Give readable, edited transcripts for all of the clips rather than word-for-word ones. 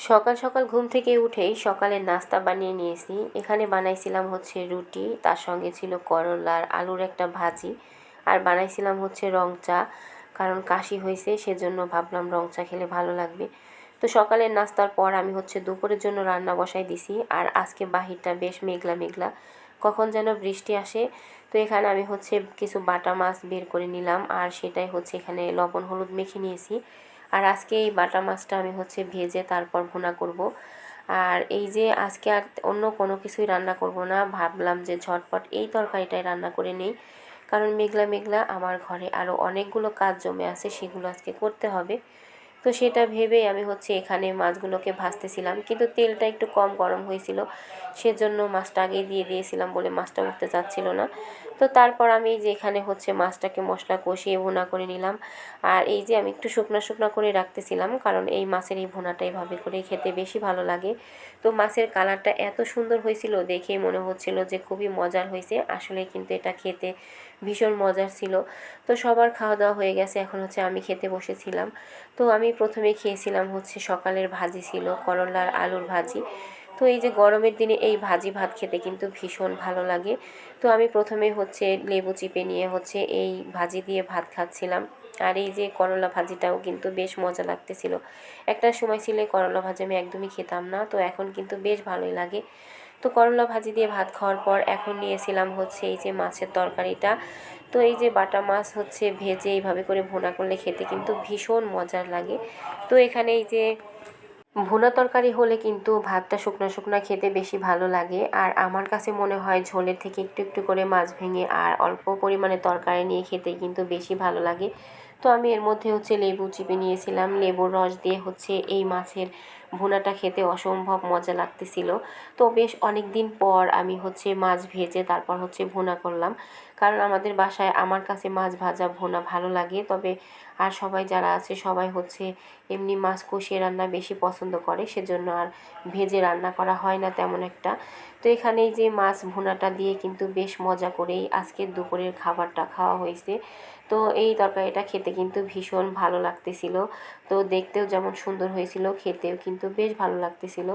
সকাল সকাল ঘুম থেকে উঠেই সকালের নাস্তা বানিয়ে নিয়েছি। এখানে বানাইছিলাম হচ্ছে রুটি, তার সঙ্গে ছিল করলার আলুর একটা ভাজি, আর বানাইছিলাম হচ্ছে রং চা। কারণ কাশি হয়েছে, সেজন্য ভাবলাম রং চা খেলে ভালো লাগবে। তো সকালের নাস্তার পর আমি হচ্ছে দুপুরের জন্য রান্না বসাই দিছি। আর আজকে বাহিরটা বেশ মেঘলা মেঘলা, কখন যেন বৃষ্টি আসে। তো এখানে আমি হচ্ছে কিছু বাটা মাছ বের করে নিলাম, আর সেটাই হচ্ছে এখানে লবণ হলুদ মেখে নিয়েছি। আর আজকে এই বাটা মাছটা আমি হচ্ছে ভেজে তারপর ভুনা করব। আর এই যে আজকে আর অন্য কোনো কিছুই রান্না করব না, ভাবলাম যে ঝটপট এই তরকারিটাই রান্না করে নেই। কারণ মেঘলা মেঘলা আমার ঘরে আরও অনেকগুলো কাজ জমে আছে, সেগুলো আজকে করতে হবে। তো সেটা ভেবেই আমি হচ্ছে এখানে মাছগুলোকে ভাজতেছিলাম, কিন্তু তেলটা একটু কম গরম হয়েছিল, সেজন্য মাছটা আগেই দিয়ে দিয়েছিলাম বলে মাছটা উঠতে চাচ্ছিল না। তো তারপর আমি এই যে এখানে হচ্ছে মাছটাকে মশলা কষিয়ে ভুনা করে নিলাম। আর এই যে আমি একটু শুকনো শুকনো করে রাখতেছিলাম, কারণ এই মাছের এই ভুনাটা এভাবে করে খেতে বেশি ভালো লাগে। তো মাছের কালারটা এত সুন্দর হয়েছিল, দেখেই মনে হচ্ছিল যে খুবই মজার হয়েছে। আসলে কিন্তু এটা খেতে ভীষণ মজার ছিল। তো সবার খাওয়া দাওয়া হয়ে গেছে, এখন হচ্ছে আমি খেতে বসেছিলাম। তো আমি প্রথমে খেয়েছিলাম হচ্ছে সকালের ভাজি ছিল করলার আলুর ভাজি। তো এই যে গরমের দিনে এই ভাজি ভাত খেতে কিন্তু ভীষণ ভালো লাগে। তো আমি প্রথমে হচ্ছে লেবু চিপে নিয়ে হচ্ছে এই ভাজি দিয়ে ভাত খাচ্ছিলাম। আর এই যে করলা ভাজিটাও কিন্তু বেশ মজা লাগতেছিল। একটা সময় ছিল করলা ভাজি আমি একদমই খেতাম না, তো এখন কিন্তু বেশ ভালোই লাগে। তো করলা ভাজি দিয়ে ভাত খাওয়ার পর এখন নিয়েছিলাম হচ্ছে এই যে মাছের তরকারিটা। তো এই যে বাটা মাছ হচ্ছে ভেজে এইভাবে করে ভুনা করলে খেতে কিন্তু ভীষণ মজার লাগে। তো এখানে এই যে ভুনা তরকারি হলে কিন্তু ভাতটা শুকনো শুকনো খেতে বেশি ভালো লাগে। আর আমার কাছে মনে হয় ঝোলের থেকে একটু একটু করে মাছ ভেঙে আর অল্প পরিমাণে তরকারি নিয়ে খেতে কিন্তু বেশি ভালো লাগে। তো আমি এর মধ্যে হচ্ছে লেবু চিপে নিয়েছিলাম, লেবুর রস দিয়ে হচ্ছে এই মাছের ভুনাটা খেতে অসম্ভব মজা লাগতেছিল। তো বেশ অনেক দিন পর আমি হচ্ছে মাছ ভেজে তারপর হচ্ছে ভুনা করলাম। কারণ আমাদের বাসায় আমার কাছে মাছ ভাজা ভুনা ভালো লাগে, তবে আর সবাই যারা আছে সবাই হচ্ছে এমনি মাছ কষিয়ে রান্না বেশি পছন্দ করে, সেজন্য আর ভেজে রান্না করা হয় না তেমন একটা। তো এখানে এই যে মাছ ভুনাটা দিয়ে কিন্তু বেশ মজা করেই আজকের দুপুরের খাবারটা খাওয়া হয়েছে। তো এই তরকারিটা খেতে কিন্তু ভীষণ ভালো লাগতেছিল। তো দেখতেও যেমন সুন্দর হয়েছিল, খেতেও কিন্তু বেশ ভালো লাগতেছিল।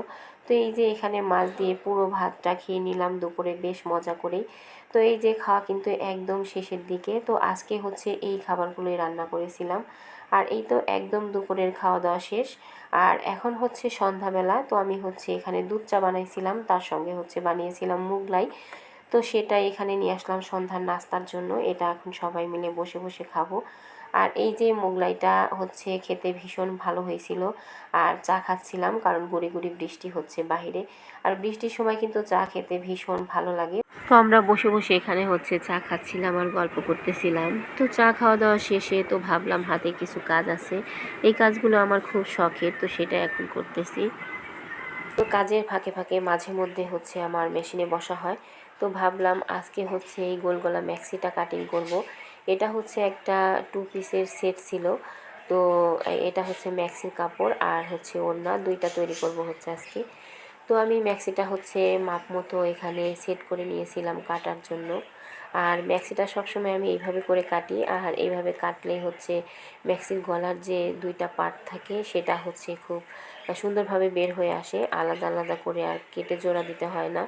তো এই যে এখানে মাছ দিয়ে পুরো ভাতটা খেয়ে নিলাম দুপুরে বেশ মজা করেই। তো এই যে খাওয়া কিন্তু একদম শেষের দিকে। তো আজকে হচ্ছে এই খাবারগুলোই রান্না করেছিলাম। আর এই তো একদম দুপুরের খাওয়া দাওয়া শেষ। আর এখন হচ্ছে সন্ধ্যাবেলা, তো আমি হচ্ছে এখানে দুধ চা বানাইছিলাম, তার সঙ্গে হচ্ছে বানিয়েছিলাম মুগলাই। তো সেটা এখানে নিয়ে আসলাম সন্ধ্যার নাস্তার জন্য, এটা এখন সবাই মিলে বসে বসে খাবো। আর এই যে মোগলাইটা হচ্ছে খেতে ভীষণ ভালো হয়েছিল। আর চা খাচ্ছিলাম, কারণ গুড়ি গুড়ি বৃষ্টি হচ্ছে বাহিরে। আর বৃষ্টির সময় কিন্তু চা খেতে ভীষণ ভালো লাগে। তো আমরা বসে বসে এখানে হচ্ছে চা খাচ্ছিলাম আর গল্প করতেছিলাম। তো চা খাওয়া দাওয়া শেষে তো ভাবলাম হাতে কিছু কাজ আছে, এই কাজগুলো আমার খুব শখের, তো সেটা এখন করতেছি। তো কাজের ফাঁকে ফাঁকে মাঝে মধ্যে হচ্ছে আমার মেশিনে বসা হয়। তো ভাবলাম আজকে হচ্ছে এই গোল গলা ম্যাক্সিটা কাটিং করব। এটা হচ্ছে একটা 2 পিসের সেট ছিল। তো এটা হচ্ছে ম্যাক্সির কাপড় আর হচ্ছে ওড়না, দুইটা তৈরি করব হচ্ছে আজকে। তো আমি ম্যাক্সিটা হচ্ছে মাপ মতো এখানে সেট করে নিয়েছিলাম কাটার জন্য। আর ম্যাক্সিটা সবসময় আমি এইভাবে করে কাটি, আর এইভাবে কাটলেই হচ্ছে ম্যাক্সির গলার যে দুইটা পার্ট থাকে সেটা হচ্ছে খুব সুন্দরভাবে বের হয়ে আসে, আলাদা আলাদা করে আর কেটে জোড়া দিতে হয় না।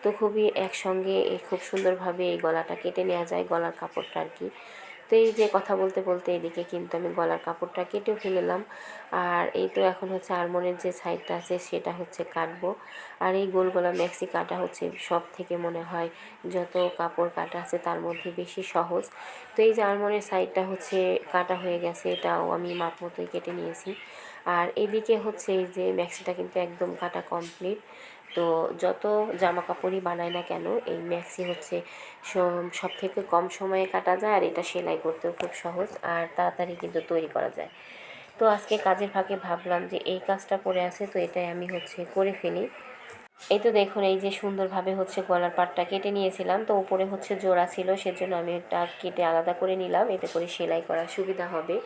তো খুবই একসঙ্গে খুব সুন্দরভাবে এই গলাটা কেটে নেওয়া যায়, গলার কাপড়টা আর কি। তো এই যে কথা বলতে বলতে এদিকে কিন্তু আমি গলার কাপড়টা কেটেও ফেললাম। আর এই তো এখন হচ্ছে আরমোনের যে সাইডটা আছে সেটা হচ্ছে কাটবো। আর এই গোল গলা ম্যাক্সি কাটা হচ্ছে সব থেকে মনে হয় যত কাপড় কাটা আছে তার মধ্যে বেশি সহজ। তো এই যে আরমোনের সাইডটা হচ্ছে কাটা হয়ে গেছে, এটাও আমি মাপ মতোই কেটে নিয়েছি। আর এদিকে হচ্ছে এই যে ম্যাক্সিটা কিন্তু একদম কাটা কমপ্লিট। তো যত জামা কাপড়ই বানাই না কেন, এই ম্যাক্সি হচ্ছে সব থেকে কম সময়ে কাটা যায়, আর এটা সেলাই করতেও খুব সহজ আর তাড়াতাড়ি কিন্তু তৈরি করা যায়। তো আজকে কাজের ফাঁকে ভাবলাম যে এই কাজটা পড়ে আছে, তো এটাই আমি হচ্ছে করে ফেলি। এই তো দেখুন এই যে সুন্দরভাবে হচ্ছে গলার পাটটা কেটে নিয়েছিলাম, তো উপরে হচ্ছে জোড়া ছিল, সেজন্য আমি এটা কেটে আলাদা করে নিলাম, এতে করে সেলাই করার সুবিধা হবে।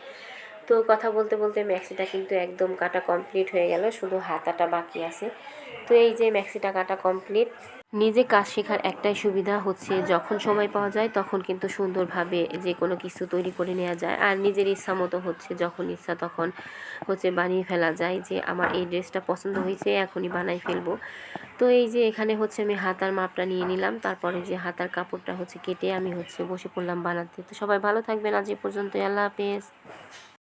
তো কথা বলতে বলতে ম্যাক্সিটা কিন্তু একদম কাটা কমপ্লিট হয়ে গেল, শুধু হাতাটা বাকি আছে। তো এই যে ম্যাক্সিটা কাটা কমপ্লিট। নিজে কাজ শেখার একটাই সুবিধা হচ্ছে যখন সময় পাওয়া যায় তখন কিন্তু সুন্দরভাবে যে কোনো কিছু তৈরি করে নেওয়া যায়, আর নিজের ইচ্ছা মতো হচ্ছে যখন ইচ্ছা তখন হচ্ছে বানিয়ে ফেলা যায় যে আমার এই ড্রেসটা পছন্দ হয়েছে এখনই বানাই ফেলবো। তো এই যে এখানে হচ্ছে আমি হাতার মাপটা নিয়ে নিলাম, তারপরে যে হাতার কাপড়টা হচ্ছে কেটে আমি হচ্ছে বসে পড়লাম বানাতে। তো সবাই ভালো থাকবেন, আজ এ পর্যন্ত, আল্লাহ হাফেজ।